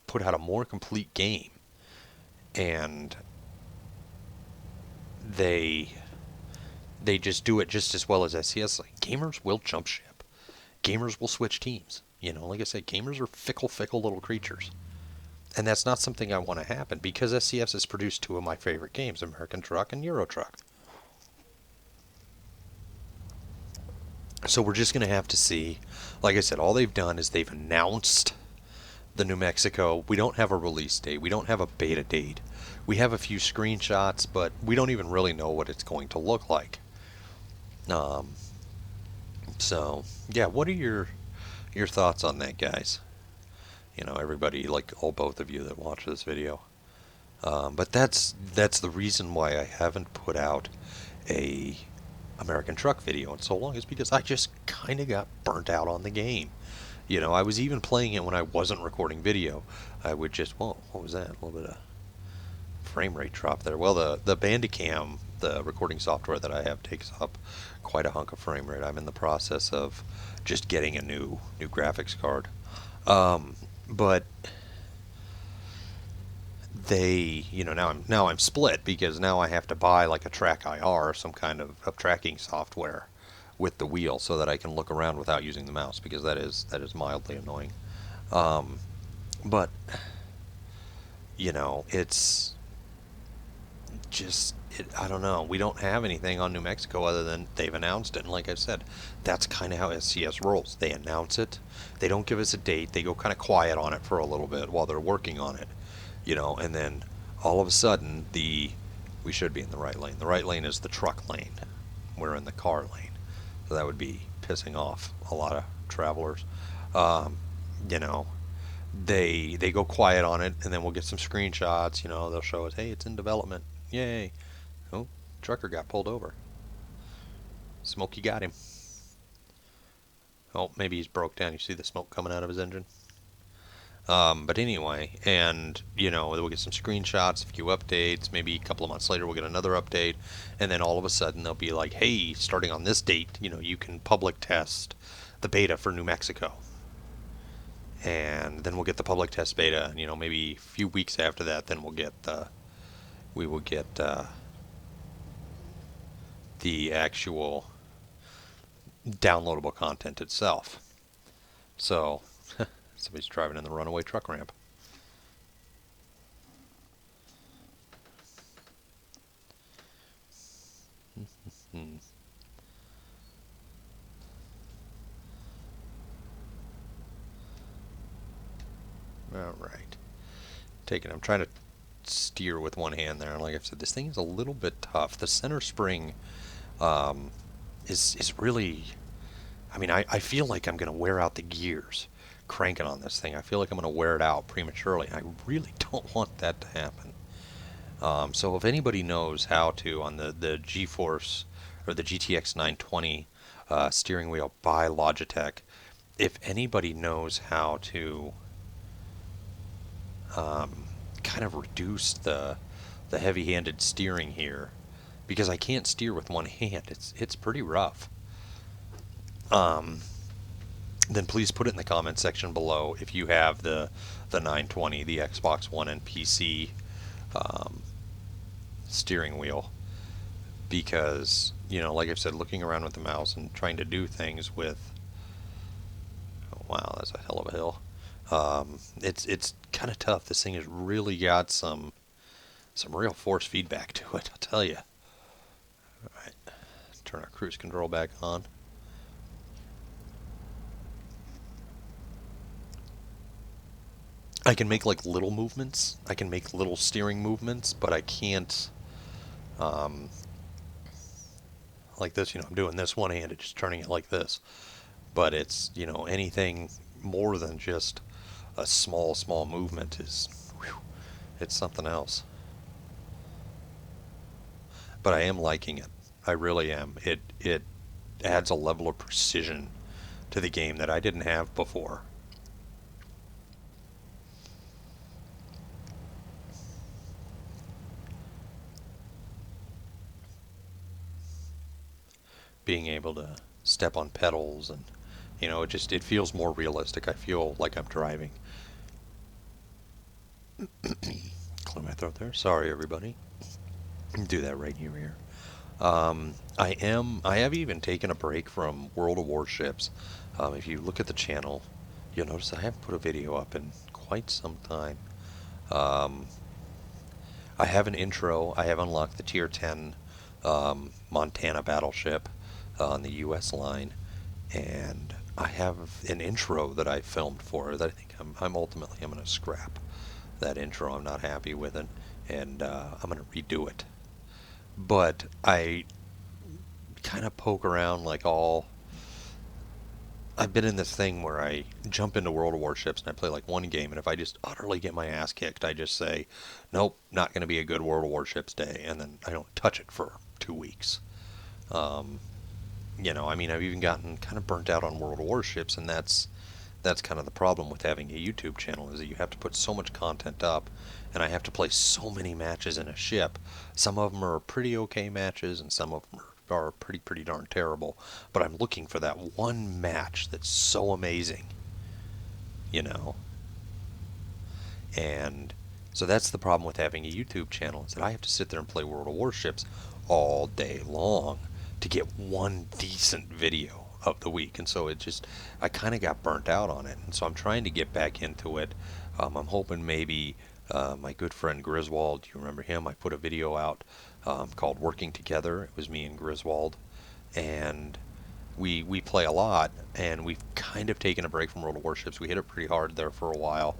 A: put out a more complete game, and they they just do it just as well as SCS. Like, gamers will jump ship. Gamers will switch teams. You know, like I said, gamers are fickle, fickle little creatures. And that's not something I want to happen, because SCS has produced two of my favorite games, American Truck and Euro Truck. So we're just going to have to see. Like I said, all they've done is they've announced the New Mexico. We don't have a release date. We don't have a beta date. We have a few screenshots, but we don't even really know what it's going to look like. Um, so yeah, what are your thoughts on that, guys? You know, everybody, like all both of you that watch this video. But that's the reason why I haven't put out a American Truck video in so long, is because I just kind of got burnt out on the game. You know, I was even playing it when I wasn't recording video. I would just, whoa, what was that? A little bit of frame rate drop there. Well, the Bandicam, the recording software that I have, takes up quite a hunk of frame rate. I'm in the process of just getting a new graphics card. But they, you know, now I'm split, because now I have to buy like a Track IR, some kind of tracking software with the wheel, so that I can look around without using the mouse, because that is mildly annoying. But you know, it's just I don't know. We don't have anything on New Mexico other than they've announced it, and like I said, that's kind of how SCS rolls. They announce it, they don't give us a date, they go kind of quiet on it for a little bit while they're working on it, you know, and then all of a sudden we should be in the right lane. The right lane is the truck lane. We're in the car lane, so that would be pissing off a lot of travelers. You know, they go quiet on it, and then we'll get some screenshots. You know, they'll show us, hey, it's in development, yay. Oh, trucker got pulled over. Smokey got him. Oh, maybe he's broke down. You see the smoke coming out of his engine? But anyway, and you know, we'll get some screenshots, a few updates. Maybe a couple of months later, we'll get another update, and then all of a sudden they'll be like, "Hey, starting on this date, you know, you can public test the beta for New Mexico." And then we'll get the public test beta, and you know, maybe a few weeks after that, then we will get the actual downloadable content itself. So somebody's driving in the runaway truck ramp. All right. I'm trying to steer with one hand there, and like I said, this thing is a little bit tough. The center spring is really, I mean, I feel like I'm going to wear out the gears cranking on this thing. I feel like I'm going to wear it out prematurely. I really don't want that to happen. So if anybody knows how to, on the G-Force or the GTX 920 steering wheel by Logitech, if anybody knows how to kind of reduce the heavy-handed steering here, because I can't steer with one hand. It's pretty rough. Then please put it in the comment section below if you have the 920, the Xbox One and PC steering wheel, because you know, like I've said, looking around with the mouse and trying to do things with, oh, wow, that's a hell of a hill. It's kind of tough. This thing has really got some real force feedback to it, I'll tell you. All right, turn our cruise control back on. I can make like little movements. I can make little steering movements, but I can't, like this, you know, I'm doing this one-handed, just turning it like this. But it's, you know, anything more than just a small movement is, whew, it's something else. But I am liking it. I really am. It adds a level of precision to the game that I didn't have before. Being able to step on pedals, and you know, it feels more realistic. I feel like I'm driving. Clear my throat there. Sorry, everybody. Do that right in your ear. I have even taken a break from World of Warships. If you look at the channel, you'll notice I haven't put a video up in quite some time. Um, I have an intro. I have unlocked the Tier 10 Montana battleship on the U.S. line, and I have an intro that I filmed for that I think I'm ultimately I'm going to scrap that intro. I'm not happy with it, and I'm going to redo it. But I kind of poke around like all. I've been in this thing where I jump into World of Warships and I play like one game, and if I just utterly get my ass kicked, I just say, nope, not going to be a good World of Warships day, and then I don't touch it for 2 weeks. Um, I mean, I've even gotten kind of burnt out on World of Warships, and that's kind of the problem with having a YouTube channel is that you have to put so much content up, and I have to play so many matches in a ship. Some of them are pretty okay matches, and some of them are pretty darn terrible. But I'm looking for that one match that's so amazing, you know. And so that's the problem with having a YouTube channel is that I have to sit there and play World of Warships all day long to get one decent video of the week. And so I kind of got burnt out on it. And so I'm trying to get back into it. I'm hoping maybe my good friend Griswold, do you remember him? I put a video out called Working Together. It was me and Griswold. And we play a lot, and we've kind of taken a break from World of Warships. We hit it pretty hard there for a while.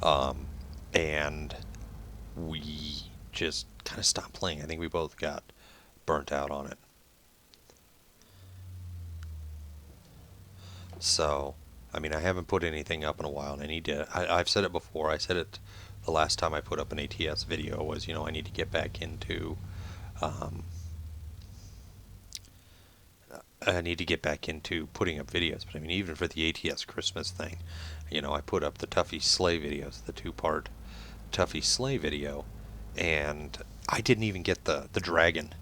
A: Um, and we just kind of stopped playing. I think we both got burnt out on it. So, I mean, I haven't put anything up in a while, and I need to. I've said it before. I said it the last time I put up an ATS video was, I need to get back into. Um, I need to get back into putting up videos. But I mean, even for the ATS Christmas thing, I put up the Tuffy sleigh videos, the two-part Tuffy sleigh video, and I didn't even get the dragon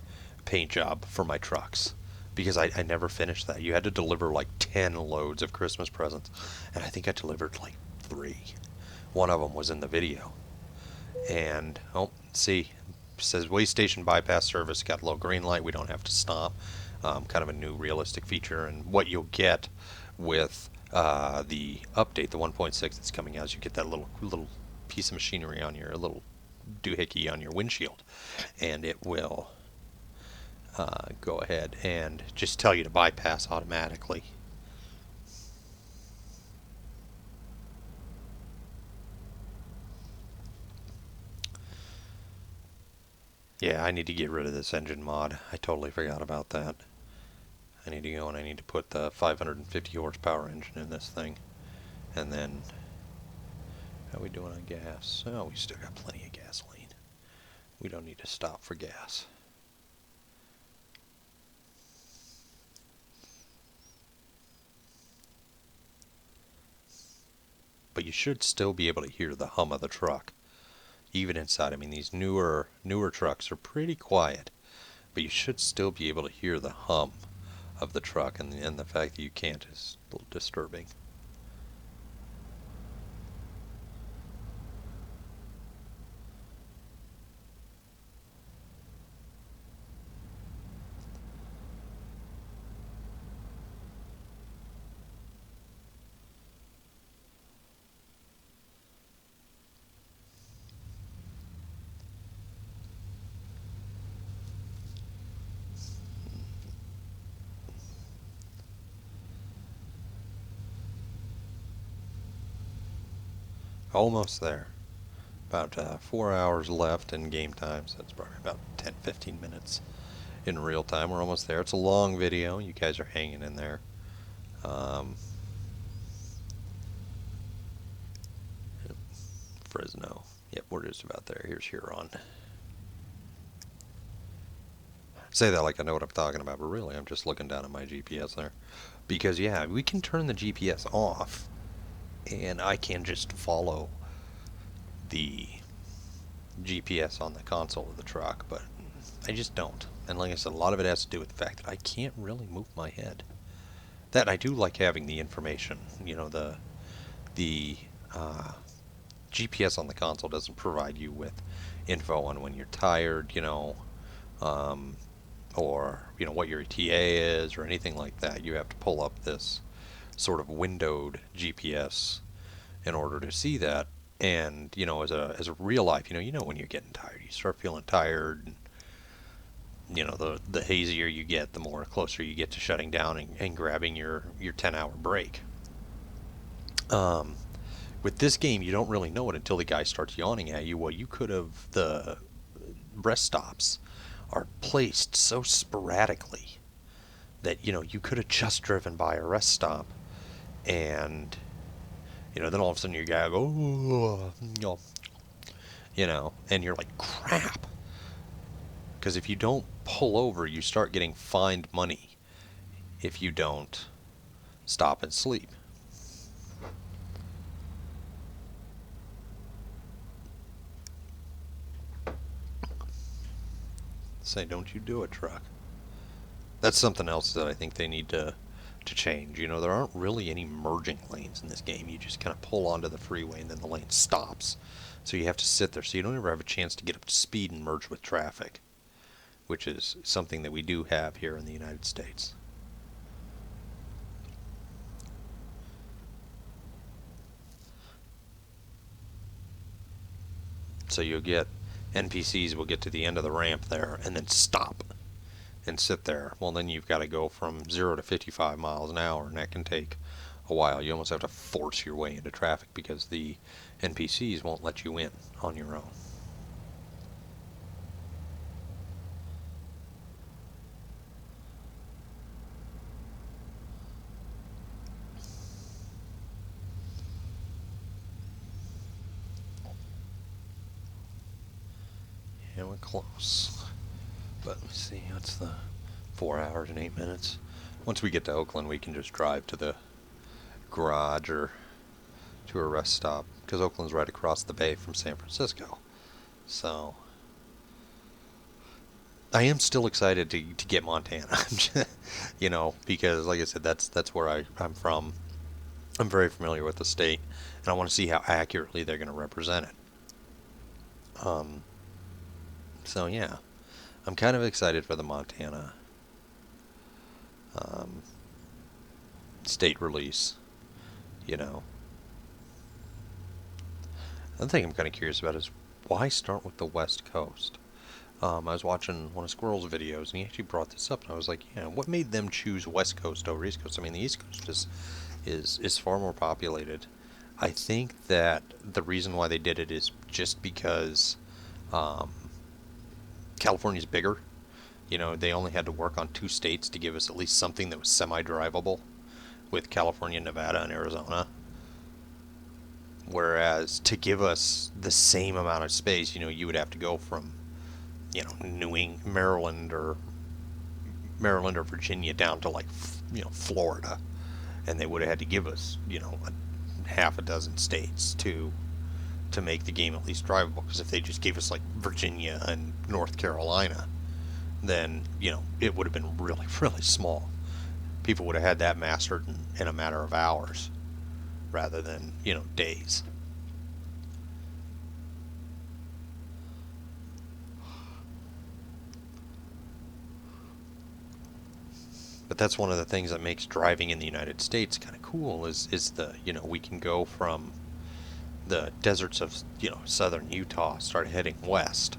A: paint job for my trucks because I never finished that. You had to deliver like 10 loads of Christmas presents, and I think I delivered like 3. One of them was in the video. And, see, it says way station bypass service, got a little green light, we don't have to stop. Kind of a new realistic feature, and what you'll get with the update, the 1.6 that's coming out, is you get that little piece of machinery on your little doohickey on your windshield, and it will go ahead and just tell you to bypass automatically. Yeah, I need to get rid of this engine mod. I totally forgot about that. I need to go and I need to put the 550 horsepower engine in this thing. And then, how are we doing on gas? Oh, we still got plenty of gasoline. We don't need to stop for gas. But you should still be able to hear the hum of the truck. Even inside, I mean, these newer trucks are pretty quiet. But you should still be able to hear the hum of the truck, and the fact that you can't is a little disturbing. Almost there. About 4 hours left in game time, so it's probably about 10-15 minutes in real time. We're almost there. It's a long video. You guys are hanging in there. Fresno. Yep, we're just about there. Here's Huron. Say that like I know what I'm talking about, but really I'm just looking down at my GPS there. Because, yeah, we can turn the GPS off, and I can just follow the GPS on the console of the truck, but I just don't. And like I said, a lot of it has to do with the fact that I can't really move my head. That I do like having the information, the GPS on the console doesn't provide you with info on when you're tired, um, or what your ETA is or anything like that. You have to pull up this sort of windowed GPS in order to see that. And as a real life, when you're getting tired, you start feeling tired. And, the hazier you get, the more closer you get to shutting down and grabbing your 10-hour break. Um, with this game, you don't really know it until the guy starts yawning at you. Well, you could have the rest stops are placed so sporadically that you could have just driven by a rest stop, and then all of a sudden your guy go, and you're like, crap. Because if you don't pull over, you start getting fined money if you don't stop and sleep. Say, don't you do it, truck. That's something else that I think they need to change. There aren't really any merging lanes in this game. You just kind of pull onto the freeway and then the lane stops. So you have to sit there. So you don't ever have a chance to get up to speed and merge with traffic, which is something that we do have here in the United States. So you'll get NPCs will get to the end of the ramp there and then stop and sit there. Well, then you've got to go from 0 to 55 miles an hour, and that can take a while. You almost have to force your way into traffic because the NPCs won't let you in on your own. Yeah, we're close. But let me see, what's the 4 hours and 8 minutes? Once we get to Oakland, we can just drive to the garage or to a rest stop, because Oakland's right across the bay from San Francisco. So I am still excited to get Montana, because like I said, that's where I'm from. I'm very familiar with the state, and I want to see how accurately they're going to represent it. So yeah, I'm kind of excited for the Montana um, state release. Another thing I'm kind of curious about is why start with the West Coast? I was watching one of Squirrel's videos, and he actually brought this up, and I was like, yeah, what made them choose West Coast over East Coast? I mean, the East Coast is far more populated. I think that the reason why they did it is just because um, California's bigger. They only had to work on 2 states to give us at least something that was semi-drivable, with California, Nevada, and Arizona. Whereas to give us the same amount of space, you would have to go from, Maryland or Virginia down to like, Florida, and they would have had to give us, half a dozen states to make the game at least drivable. Because if they just gave us like Virginia and North Carolina, then it would have been really, really small. People would have had that mastered in a matter of hours rather than days. But that's one of the things that makes driving in the United States kind of cool is the we can go from the deserts of southern Utah, start heading west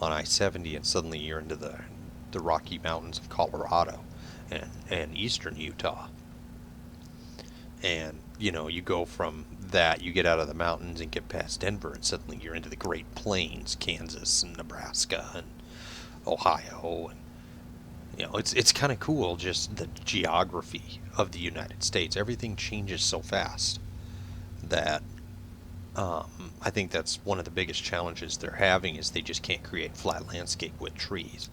A: on I-70, and suddenly you're into the Rocky Mountains of Colorado and eastern Utah. And you go from that, you get out of the mountains and get past Denver, and suddenly you're into the Great Plains, Kansas and Nebraska and Ohio. And it's kind of cool, just the geography of the United States. Everything changes so fast that I think that's one of the biggest challenges they're having, is they just can't create flat landscape with trees.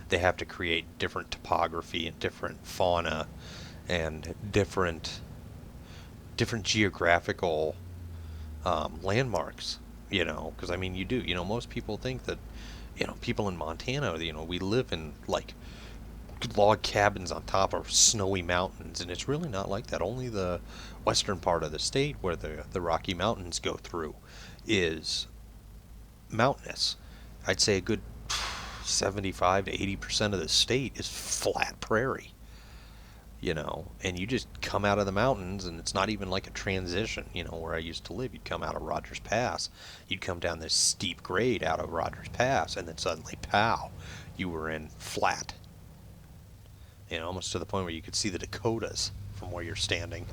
A: They have to create different topography and different fauna and different geographical landmarks. Because I mean, you do. Most people think that people in Montana, we live in like log cabins on top of snowy mountains, and it's really not like that. Only the western part of the state, where the Rocky Mountains go through, is mountainous. I'd say a good 75 to 80% of the state is flat prairie, and you just come out of the mountains, and it's not even like a transition, where I used to live. You'd come out of Rogers Pass, you'd come down this steep grade out of Rogers Pass, and then suddenly, pow, you were in flat, almost to the point where you could see the Dakotas from where you're standing.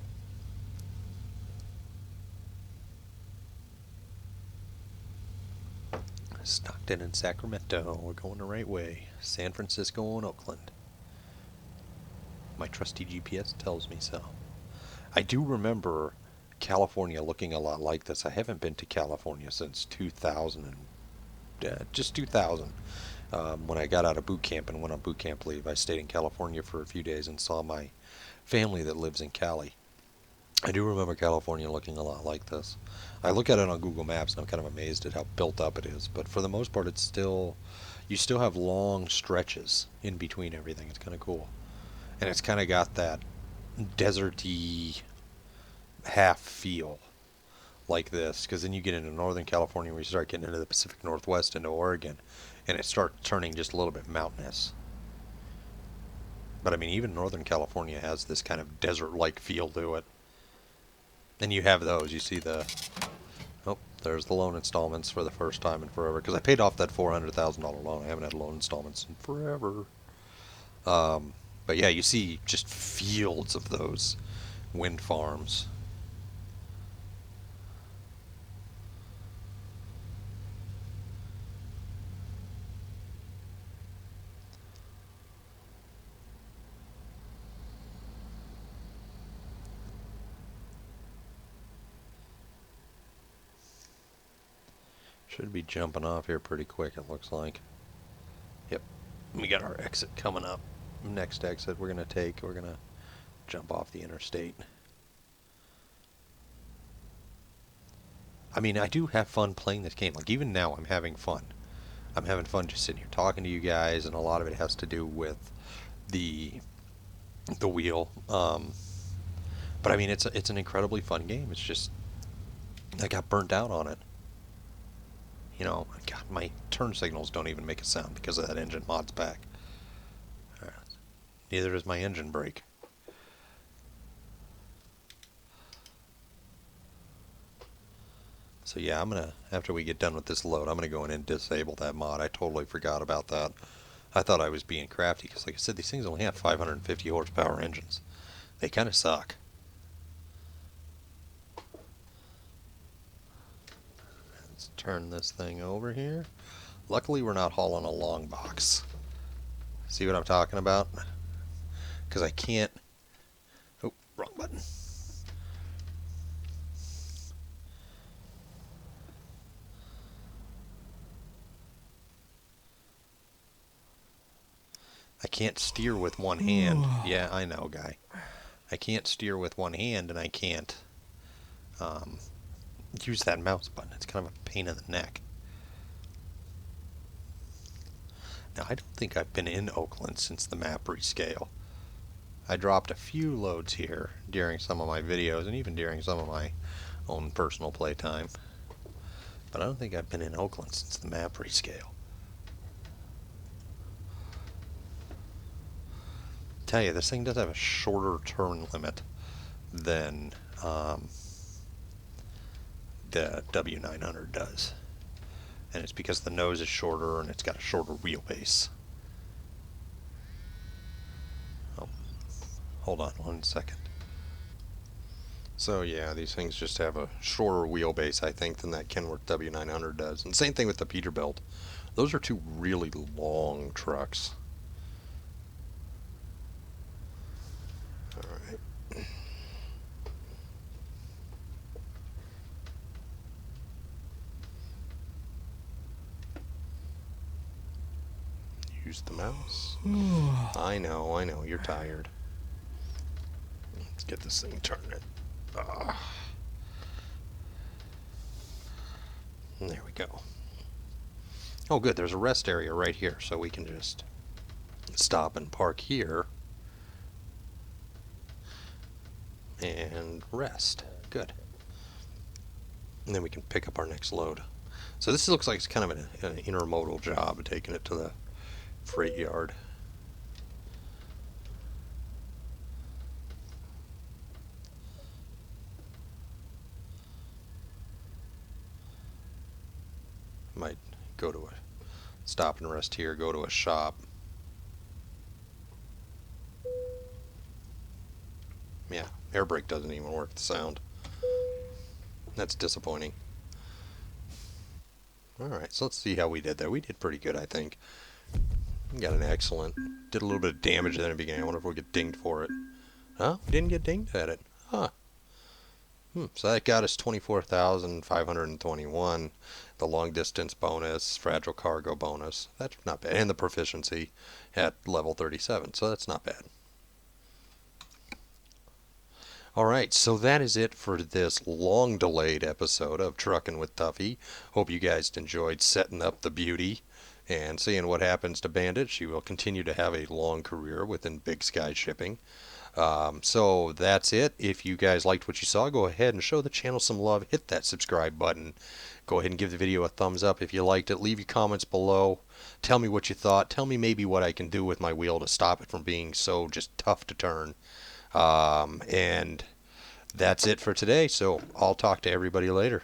A: Stockton and Sacramento, we're going the right way. San Francisco and Oakland. My trusty GPS tells me so. I do remember California looking a lot like this. I haven't been to California since 2000, just 2000. When I got out of boot camp and went on boot camp leave, I stayed in California for a few days and saw my family that lives in Cali. I do remember California looking a lot like this. I look at it on Google Maps and I'm kind of amazed at how built up it is, but for the most part you still have long stretches in between everything. It's kind of cool. And it's kind of got that deserty half feel like this, because then you get into Northern California where you start getting into the Pacific Northwest, into Oregon, and it starts turning just a little bit mountainous. But I mean, even Northern California has this kind of desert-like feel to it. And you have those. You see oh, there's the loan installments for the first time in forever, because I paid off that $400,000 loan. I haven't had loan installments in forever. But yeah, you see just fields of those wind farms. Should be jumping off here pretty quick, it looks like. Yep, we got our exit coming up. Next exit we're going to jump off the interstate. I mean, I do have fun playing this game. Like, even now, I'm having fun. I'm having fun just sitting here talking to you guys, and a lot of it has to do with the wheel. But I mean, it's an incredibly fun game. It's just, I got burnt out on it. God, my turn signals don't even make a sound because of that engine mod's back. Neither does my engine brake. So yeah, after we get done with this load, I'm gonna go in and disable that mod. I totally forgot about that. I thought I was being crafty because, like I said, these things only have 550 horsepower engines. They kind of suck. Let's turn this thing over here. Luckily, we're not hauling a long box. See what I'm talking about? Because I can't... Oh, wrong button. I can't steer with one hand. Yeah, I know, guy. I can't steer with one hand, and I can't use that mouse button. It's kind of a pain in the neck. Now, I don't think I've been in Oakland since the map rescale. I dropped a few loads here during some of my videos, and even during some of my own personal playtime. But I don't think I've been in Oakland since the map rescale. Tell you, this thing does have a shorter turn limit than the W900 does. And it's because the nose is shorter and it's got a shorter wheelbase. Oh, hold on one second. So yeah, these things just have a shorter wheelbase, I think, than that Kenworth W900 does. And same thing with the Peterbilt. Those are two really long trucks. Alright. Use the mouse. I know, you're tired. Let's get this thing turning. There we go. Oh good, there's a rest area right here, so we can just stop and park here and rest. Good. And then we can pick up our next load. So this looks like it's kind of an intermodal job, taking it to the freight yard. Might go to a stop and rest here, go to a shop. Yeah, air brake doesn't even work the sound. That's disappointing. Alright, so let's see how we did there. We did pretty good, I think. We got an excellent. Did a little bit of damage there in the beginning. I wonder if we'll get dinged for it. Huh? We didn't get dinged at it. Huh. So that got us 24,521. The long distance bonus, fragile cargo bonus. That's not bad. And the proficiency at level 37. So that's not bad. Alright, so that is it for this long delayed episode of Truckin' with Tuffy. Hope you guys enjoyed setting up the beauty and seeing what happens to Bandit. She will continue to have a long career within Big Sky Shipping. So that's it. If you guys liked what you saw, go ahead and show the channel some love. Hit that subscribe button. Go ahead and give the video a thumbs up if you liked it. Leave your comments below. Tell me what you thought. Tell me maybe what I can do with my wheel to stop it from being so just tough to turn. And that's it for today. So I'll talk to everybody later.